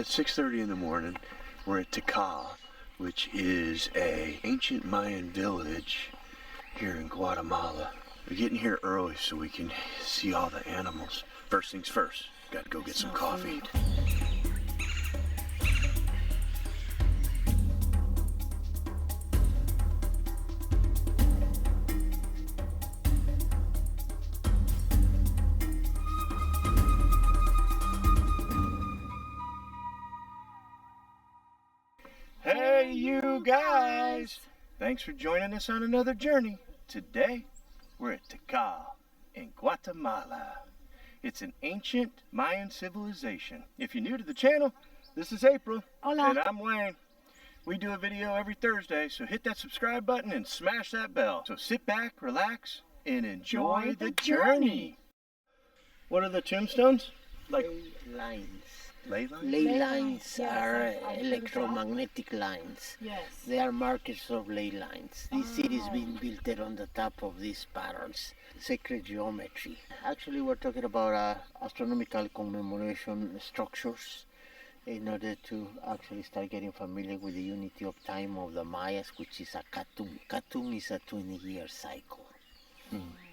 At 6:30 in the morning, we're at Tikal, which is a ancient Mayan village here in Guatemala. We're getting here early so we can see all the animals. First things first, got to go get some coffee. Hey you guys! Thanks for joining us on another journey. Today, we're at Tikal in Guatemala. It's an ancient Mayan civilization. If you're new to the channel, this is April. Hola. And I'm Wayne. We do a video every Thursday, so hit that subscribe button and smash that bell. So sit back, relax, and enjoy the journey. What are the tombstones? Like lines. Ley lines? Ley lines Yes, are I've heard of electromagnetic lines. Yes. They are markers of ley lines. This city is being built on the top of these patterns. Sacred geometry. Actually, we're talking about astronomical commemoration structures in order to actually start getting familiar with the unity of time of the Mayas, which is a katum. Katum is a 20-year cycle.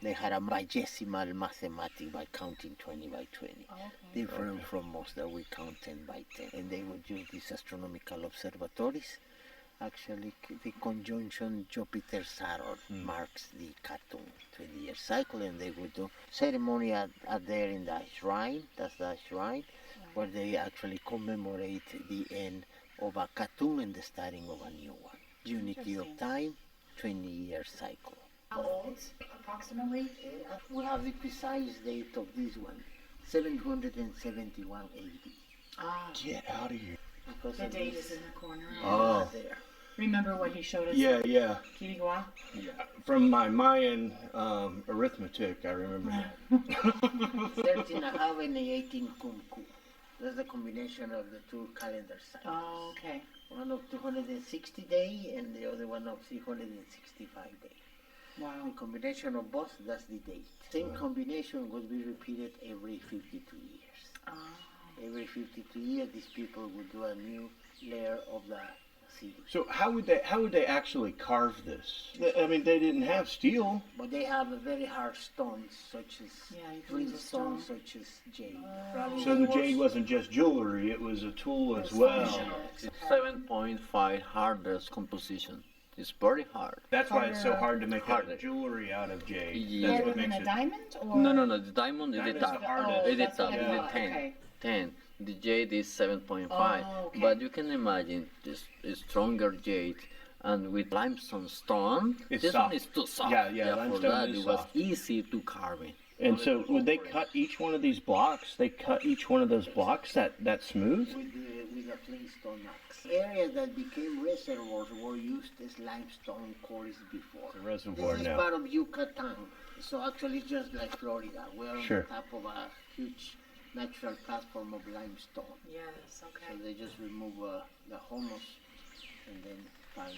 They had a vigesimal mathematic by counting 20 by 20. Different from us that we count 10 by 10. And they would use these astronomical observatories. Actually, the conjunction Jupiter-Saturn marks the Katum 20-year cycle, and they would do ceremony out there in the shrine, that's the shrine, where they actually commemorate the end of a Katum and the starting of a new one. Unity of time, 20-year cycle. How old, approximately? We have the precise date of this one, 771 AD. Ah, Get out of here. Because the of date this is in the corner. Oh. there. Remember what he showed us? Yeah. Kirigua? From my Mayan arithmetic, I remember that. 13 and a half and 18 kumku. That's the combination of the two calendar cycles. Oh, okay. One of 260 days and the other one of 365 days. Wow. The combination of both, that's the date. Same combination would be repeated every 52 years. Ah. Every 52 years, these people would do a new layer of the city. So how would they actually carve this? I mean, they didn't have steel. But they have a very hard stones, such as Yeah, you can green use a stones, stone. such as jade. So the jade wasn't just jewelry; it was a tool as well. functional. It's 7.5 hardest composition. It's very hard. That's why it's so hard to make Harder. jewelry out of jade. Yeah. That's Harder what than makes a it. diamond? Or? No, the diamond is the Diamond's top. the hardest. Oh, It's the that's top, what it's I the thought. 10. Okay. 10. The jade is 7.5. Oh, okay. But you can imagine this is stronger jade. And with limestone stone, It's this soft. one is too soft. Yeah, For limestone that, is it was soft. easy to carve it. And so, would they cut each one of these blocks? They cut each one of those blocks that smooth? With the flintstone axe. Areas that became reservoirs were used as limestone quarries before. The reservoir This is now. part of Yucatan. So actually it's just like Florida. We're on Sure. the top of a huge natural platform of limestone. Yes, So okay. they just remove the humus and then find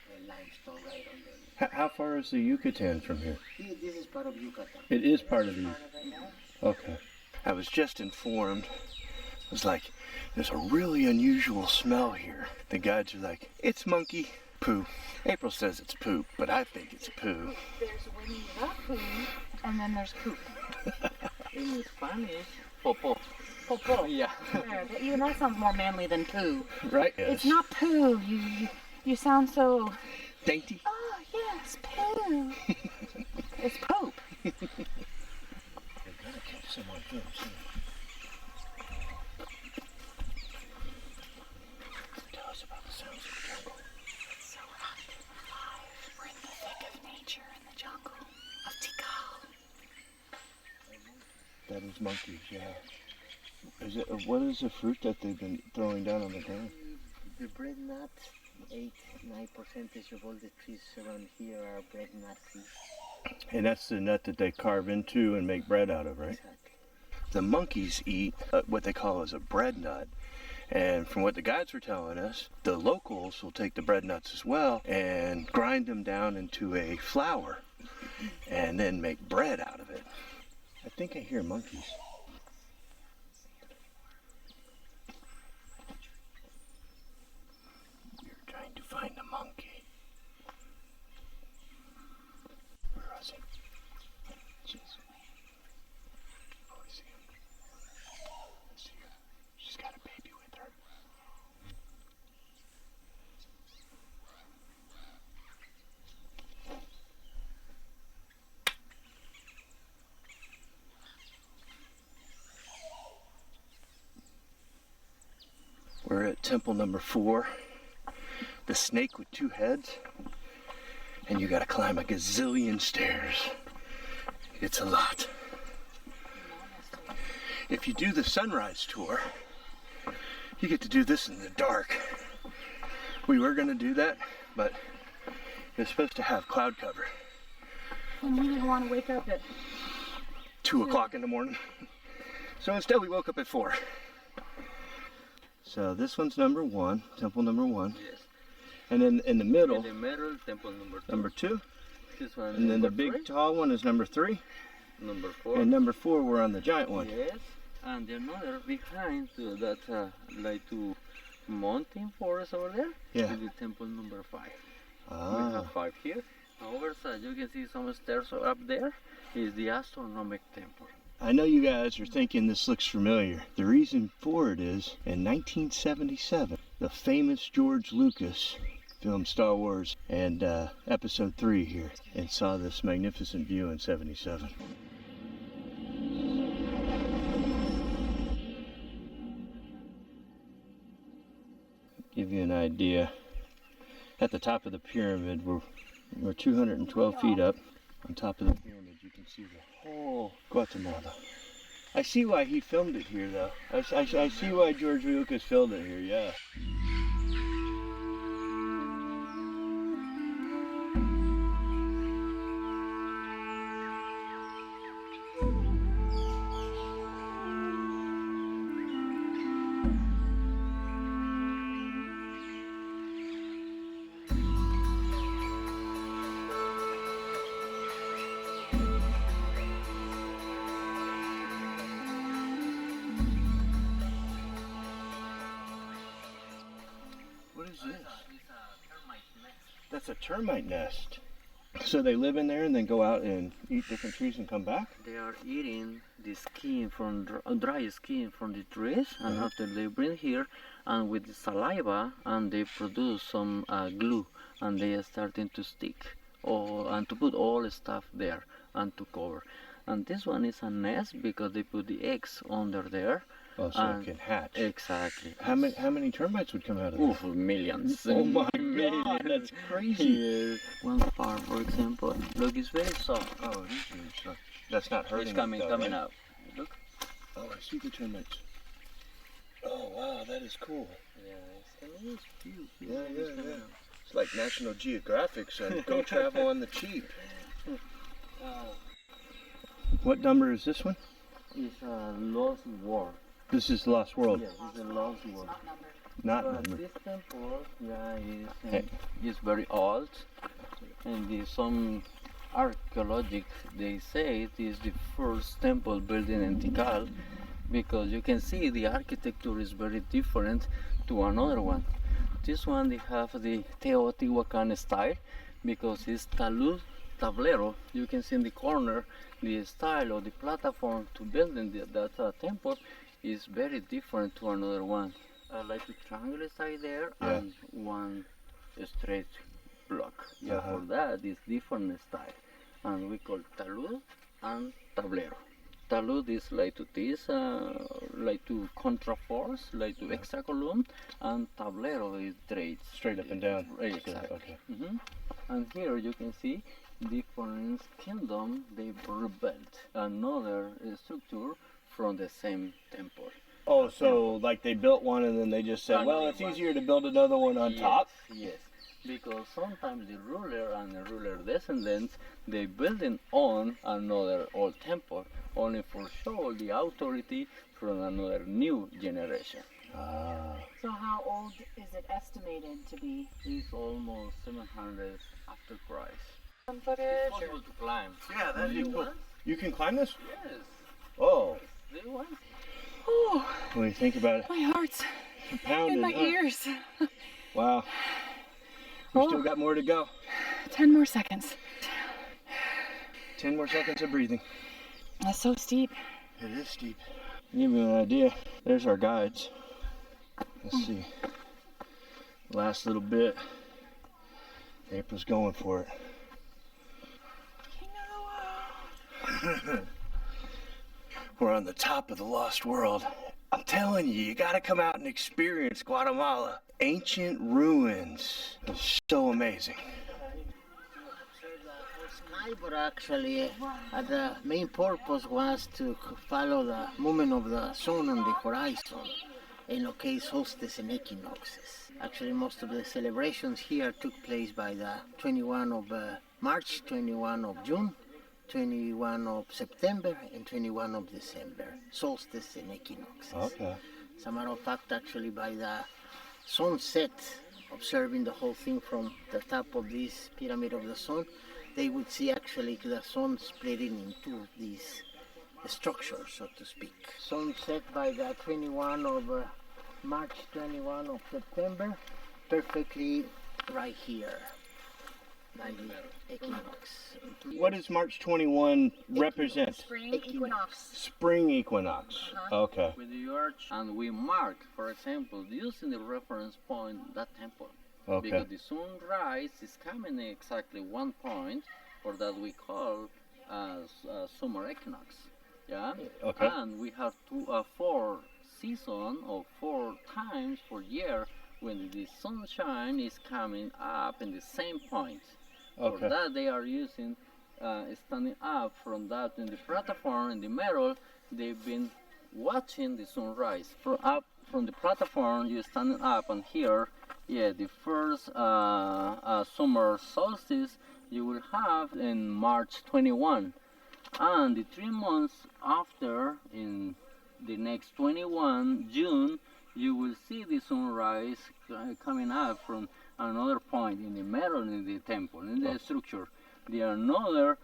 the limestone right under. How far is the Yucatan from here? This is part of Yucatan. It is part of the. Part of it, yeah. Okay. I was just informed. It was like, there's a really unusual smell here. The guides are like, it's monkey poo. April says it's poop, but I think it's poo. There's Winnie the Pooh, and then there's poop. In Spanish, popo. Popo. Yeah. There, even that sounds more manly than poo. Right? It's not poo. You sound so. dainty. Oh yes, poo. It's poop. They're gonna catch someone good soon. Tell us about the sounds of the jungle. It's so active and alive. We're in the thick of nature in the jungle of Tikal. That is monkeys, yeah. Is it? What is the fruit that they've been throwing down on the ground? The bread nut, 8-9% of all the trees around here are bread nut trees. And that's the nut that they carve into and make bread out of, right? Exactly. The monkeys eat what they call as a bread nut. And from what the guides were telling us, the locals will take the bread nuts as well and grind them down into a flour and then make bread out of it. I think I hear monkeys. temple number 4, the snake with 2 heads, and you gotta climb a gazillion stairs. It's a lot. If you do the sunrise tour, you get to do this in the dark. We were gonna do that, but it's supposed to have cloud cover. And we didn't want to wake up at 2 o'clock in the morning. So instead we woke up at 4. So this one's number 1, temple number 1. Yes. And then in the middle, In the middle, temple number 2. number 2. This one, And then the number big 3, tall one is number 3. number 4. And number 4, we're on the giant one. Yes. And another behind that like to mountain forest over there. Yeah. Is the temple number 5. We Ah. have 5 here. Over side, you can see some stairs up there. Is the Astronomy temple. I know you guys are thinking this looks familiar. The reason for it is, in 1977, the famous George Lucas filmed Star Wars and Episode 3 here, and saw this magnificent view in 77. Give you an idea, at the top of the pyramid, we're 212 feet up. On top of the pyramid, you can see the whole Guatemala. I see why he filmed it here, though. I see why George Lucas filmed it here, yeah. What is this? That's a termite nest. So they live in there and then go out and eat different trees and come back? They are eating the skin from dry skin from the trees, and after they bring here, and with the saliva, and they produce some glue, and they are starting to stick, and to put all the stuff there and to cover. And this one is a nest because they put the eggs under there. Oh, so it can hatch. Exactly. How many termites would come out of there? Oof, millions. Oh my God, Millions. that's crazy. Yes. One part, for example, look, it's very soft. Oh, it is really soft. That's not hurting. It's coming it though, right? out. Look. Oh, I see the termites. Oh wow, that is cool. Yeah, it's a nice view. Yeah. It's like National Geographic said, go travel on the cheap. What number is this one? It's a lost world. This is Lost World. Yes, it's a lost world. Not But number. this temple, Hey. is very old, and some archaeologists they say it is the first temple built in Tikal, because you can see the architecture is very different to another one. This one they have the Teotihuacan style because it's talud tablero. You can see in the corner the style of the platform to build in that temple is very different to another one. Like the triangle side there Yeah. and one straight block. Yeah, Uh-huh. for that is different style, and we call talud and tablero. Talud is like to this, like to contraforce, like to extra column, and tablero is Straight up and down. Exactly. Okay. And here you can see different kingdom they rebuilt another structure from the same temple. Oh, so like they built one and then they just said, well, it's easier to build another one on top? Yes, because sometimes the ruler and the ruler descendants they building on another old temple only for show the authority from another new generation. Ah. So how old is it estimated to be? It's almost 700 after Christ. Some footage? It's possible to climb. Yeah, that'd be Do you cool. want? You can climb this? Yes. Oh, Do you want? Oh, when you think about it, my heart's pounding, in my huh? ears. Wow. We Oh. still got more to go. 10 more seconds. 10 more seconds of breathing. That's so steep. It is steep. Give you an idea. There's our guides. Let's see. Last little bit. April's going for it. We're on the top of the Lost World, I'm telling you, you gotta come out and experience Guatemala. Ancient ruins. It's so amazing. Sky, but actually the main purpose was to follow the movement of the sun on the horizon and locate solstices and equinoxes. Actually, most of the celebrations here took place by the 21 of March, 21 of June, 21 of September, and 21 of December, solstice and equinoxes. Okay. As a matter of fact, actually by the sunset, observing the whole thing from the top of this pyramid of the sun, they would see actually the sun splitting into these structures, so to speak. Sunset by the 21 of March, 21 of September, perfectly right here, by the equinox. What does March 21 represent? Spring equinox. Spring equinox. Okay. With the arch, and we mark, for example, using the reference point, that temple. Okay. Because the sunrise is coming exactly one point, or that we call summer equinox. Yeah. Okay. And we have four seasons or 4 times per year when the sunshine is coming up in the same point. Okay. For that they are using standing up from that in the platform in the middle. They've been watching the sunrise from the platform. You're standing up, and here, yeah, the first summer solstice you will have in March 21, and the 3 months after, in the next 21 June, you will see the sunrise coming up from another point in the middle in the temple, in the structure. The another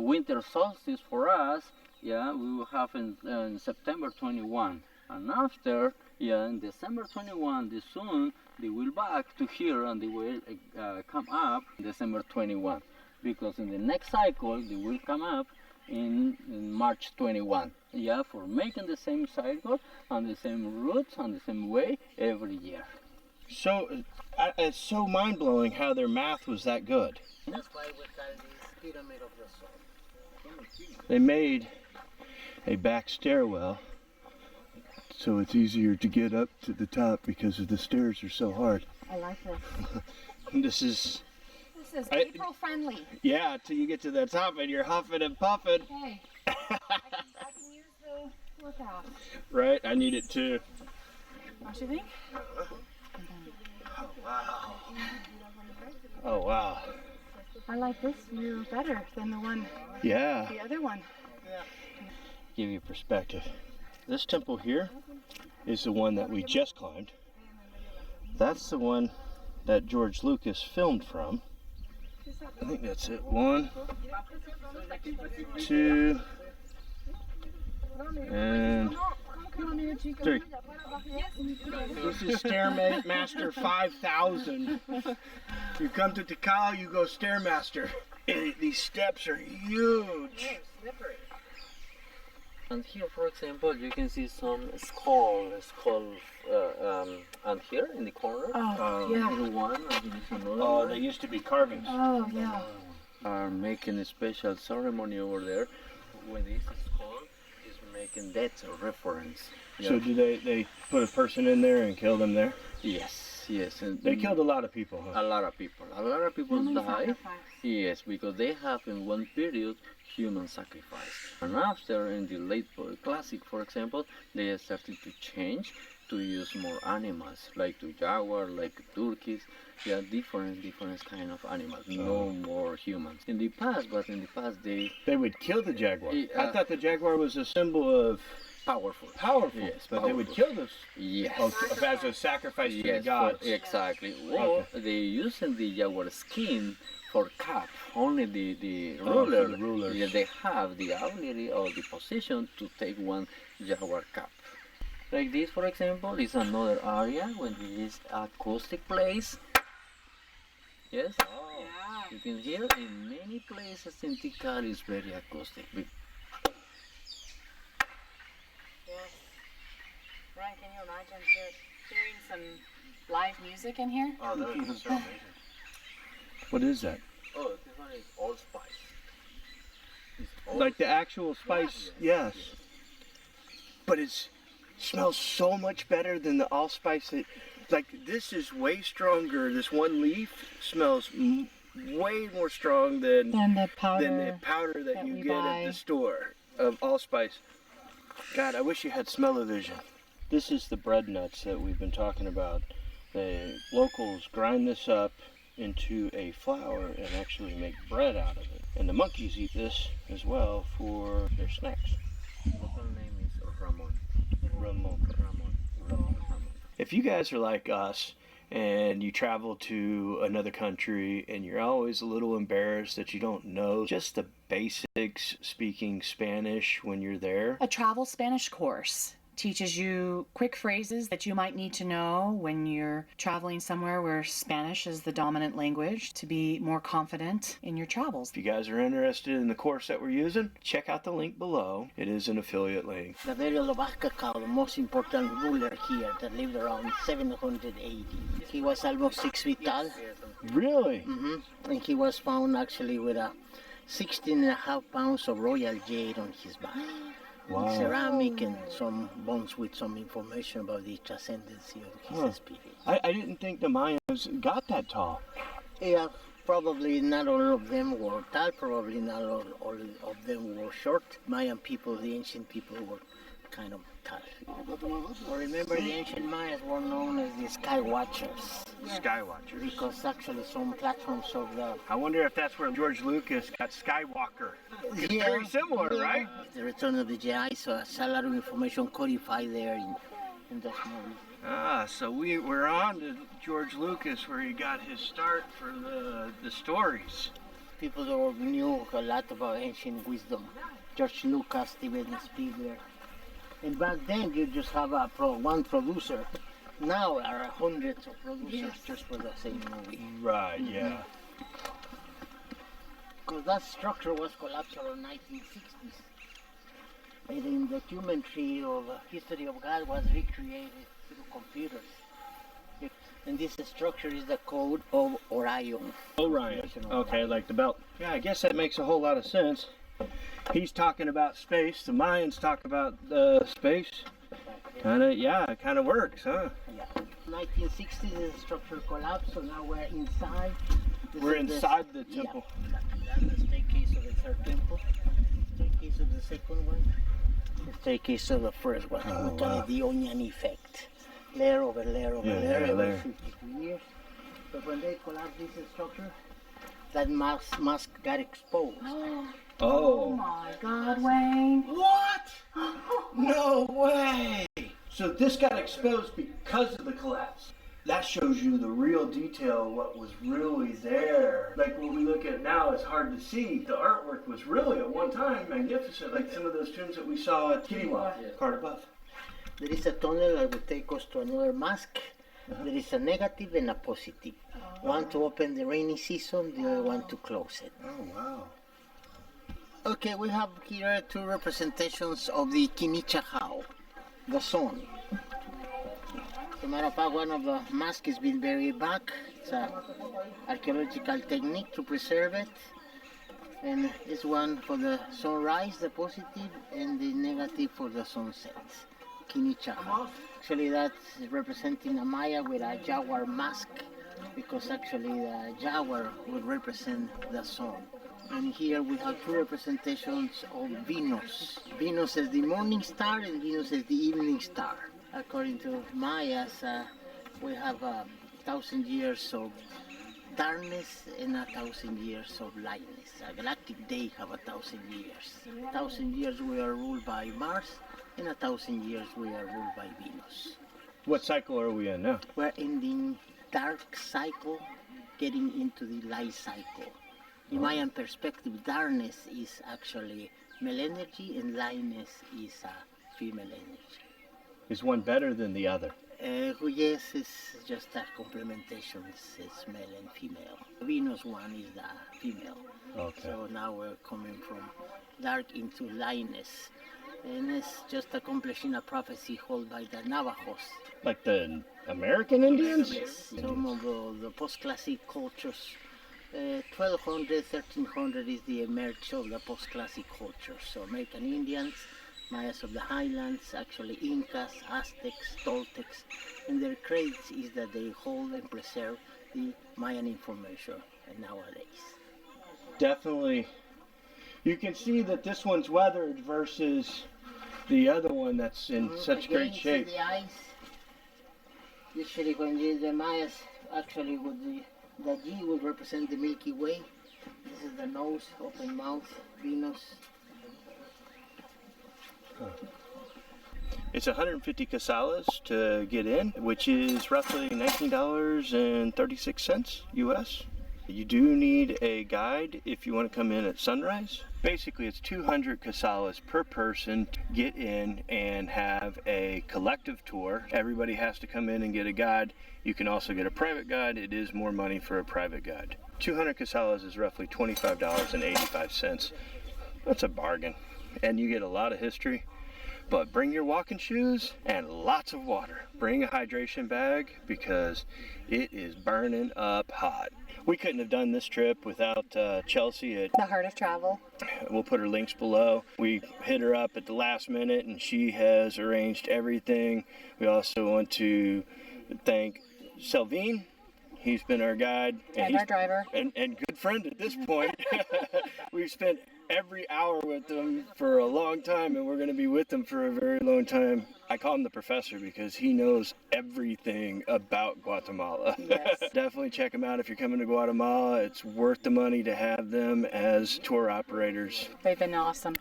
winter solstice for us, yeah, we will have in September 21. And after, yeah, in December 21, the sun, they will back to here and they will come up December 21. Because in the next cycle, they will come up in March 21. Yeah, for making the same cycle and the same routes and the same way every year. So it's so mind-blowing how their math was that good. That's why we call this pyramid of the sun. They made a back stairwell so it's easier to get up to the top because the stairs are so hard. I like this. This is, This is April friendly. yeah, till you get to the top and you're huffing and puffing. Hey, I can use the workout. Right, I need it too. Don't you think? Oh, wow. Oh, wow. I like this view better than the Yeah. other one. Give you perspective. This temple here is the one that we just climbed. That's the one that George Lucas filmed from. I think that's it. 1, 2, and 3. This is Stairmaster 5000. You come to Tikal, you go Stairmaster. These steps are huge. And here, for example, you can see some skull, and here in the corner. Oh, yeah. Here's one, and here's another Oh, one. they used to be carvings. Oh, yeah. Are making a special ceremony over there when this skull is making that reference. So do they put a person in there and kill them there? Yes, yes. And They killed a lot of people, huh? a lot of people. A lot of people Human die. sacrifice. Yes, because they have in one period human sacrifice. And after, in the late classic, for example, they started to change to use more animals, like the jaguar, like turkeys. Yeah, different kind of animals. No more humans. In the past, They would kill the jaguar. I Yeah. thought the jaguar was a symbol of powerful. powerful, Yes, but they would powerful. kill this Yes. as a sacrifice to the Yes, gods. exactly. Or they using the jaguar skin for cap. Only the ruler, for the rulers. yeah, they have the ability or the position to take one jaguar cap. Like this, for example, is another area when there is acoustic place. Yes. Yeah. You can hear in many places in Tikal is very acoustic. Yes. Ryan, can you imagine hearing some live music in here? Oh, that would be so amazing. What is that? Oh, this one is allspice. It's Like the actual spice? Yes. But it's smells so much better than the allspice that, like, this is way stronger. This one leaf smells way more strong than the powder that that you we get buy. at the store of allspice. God, I wish you had smell-o-vision. This is the bread nuts that we've been talking about. The locals grind this up into a flour and actually make bread out of it. And the monkeys eat this as well for their snacks. Local name is Ramon. Ramon. Ramon. If you guys are like us and you travel to another country and you're always a little embarrassed that you don't know just the basics speaking Spanish when you're there, A travel Spanish course teaches you quick phrases that you might need to know when you're traveling somewhere where Spanish is the dominant language to be more confident in your travels. if you guys are interested in the course that we're using, check out the link below. It is an affiliate link. The very Lobasca, the most important ruler here that lived around 700 AD. He was almost 6 feet tall. Really? And he was found actually with 16.5 pounds of royal jade on his back. Wow. Ceramic and some bones with some information about the transcendency of his spirit. I didn't think the Mayans got that tall. Yeah, probably not all of them were tall, probably not all of them were short. Mayan people, the ancient people, were kind of tall. Remember, the ancient Mayans were known as the sky watchers Skywatchers. because actually some platforms of the I wonder if that's where George Lucas got Skywalker. It's very similar, right? The Return of the Jedi, so there's a lot of information codified there in those movies. Ah, so we're on to George Lucas where he got his start for the stories. People that knew a lot about ancient wisdom. George Lucas, Steven Spielberg. And back then you just have one producer. Now there are hundreds of producers just for the same movie. Right, yeah. Because that structure was collapsed around 1960s. And the documentary of History of God was recreated through computers. And this structure is the code of Orion. Orion. Okay, like the belt. Yeah, I guess that makes a whole lot of sense. He's talking about space. The Mayans talk about space. It kind of works, huh? Yeah. 1960s, the structure collapsed, so now we're inside. We're inside the temple. Yeah. That's the staircase of the third temple, staircase of the second one, the staircase of the first one. We call it the onion effect. Layer over layer over layer over 52 years. But when they collapsed this structure, that mask got exposed. Oh my God, Wayne. What? No way! So this got exposed because of the collapse. That shows you the real detail of what was really there. Like what we look at now is hard to see. The artwork was really at one time magnificent, like some of those tombs that we saw at Kittywa, part above. There is a tunnel that will take us to another mask. There is a negative and a positive. One to open the rainy season, the other one to close it. Oh, wow. Okay, we have here two representations of the Kinichahao, the sun. As a matter of fact, one of the masks is being buried back. It's an archaeological technique to preserve it. And this one for the sunrise, the positive, and the negative for the sunset. Kinichahao. Actually, that's representing a Maya with a jaguar mask, because actually the jaguar would represent the sun. And here we have two representations of Venus. Venus is the morning star and Venus is the evening star. According to Mayas, we have 1,000 years of darkness and 1,000 years of lightness. A galactic day have 1,000 years. 1,000 years we are ruled by Mars, and 1,000 years we are ruled by Venus. What cycle are we in now? We're in the dark cycle, getting into the light cycle. In Mayan perspective, darkness is actually male energy and lightness is female energy. Is one better than the other? Yes, it's just a complementation. It's male and female. Venus one is the female. Okay. So now we're coming from dark into lightness. And it's just accomplishing a prophecy held by the Navajos. Like the American Indians? Yes. Some of the post-classic cultures, 1200, 1300 is the emerge of the post-classic culture. So American Indians, Mayas of the highlands, actually Incas, Aztecs, Toltecs, and their craze is that they hold and preserve the Mayan information nowadays. Definitely. You can see that this one's weathered versus the other one that's in such Again, great shape. See the eyes. Usually when the Mayas, actually the G would represent the Milky Way. This is the nose, open mouth, Venus. It's 150 quetzales to get in, which is roughly $19.36 US. You do need a guide if you want to come in at sunrise. Basically, it's 200 quetzales per person to get in and have a collective tour. Everybody has to come in and get a guide. You can also get a private guide. It is more money for a private guide. 200 quetzales is roughly $25.85. That's a bargain. And you get a lot of history. But bring your walking shoes and lots of water. Bring a hydration bag because it is burning up hot. We couldn't have done this trip without Chelsea at The Heart of Travel. We'll put her links below. We hit her up at the last minute and she has arranged everything. We also want to thank Selvine. He's been our guide. And our driver. And good friend at this point. We've spent every hour with them for a long time and we're going to be with them for a very long time. I call him the professor because he knows everything about Guatemala. Yes. Definitely check him out if you're coming to Guatemala. It's worth the money to have them as tour operators. They've been awesome.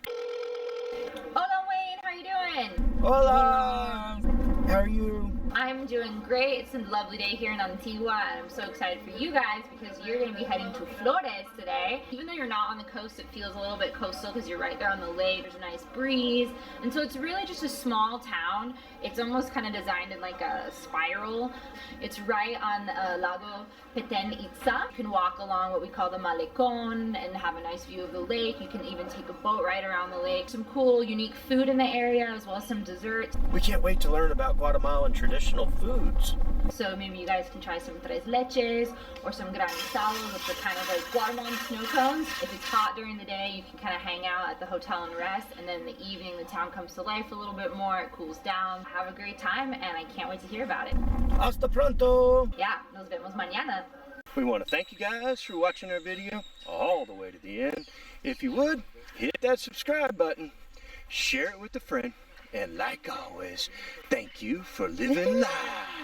Hola Wayne, how are you doing? Hola! How are you? I'm doing great. It's a lovely day here in Antigua and I'm so excited for you guys because you're going to be heading to Flores today. Even though you're not on the coast, it feels a little bit coastal because you're right there on the lake. There's a nice breeze. And so it's really just a small town. It's almost kind of designed in like a spiral. It's right on Lago Petén Itzá. You can walk along what we call the Malecón and have a nice view of the lake. You can even take a boat ride around the lake. Some cool, unique food in the area as well as some desserts. We can't wait to learn about Guatemalan traditional foods. So maybe you guys can try some tres leches or some granizados, which are kind of like Guatemalan snow cones. If it's hot during the day, you can kind of hang out at the hotel and rest. And then in the evening, the town comes to life a little bit more. It cools down. Have a great time, and I can't wait to hear about it. Hasta pronto! Yeah, nos vemos mañana. We want to thank you guys for watching our video all the way to the end. If you would, hit that subscribe button, share it with a friend, and like always, thank you for living life.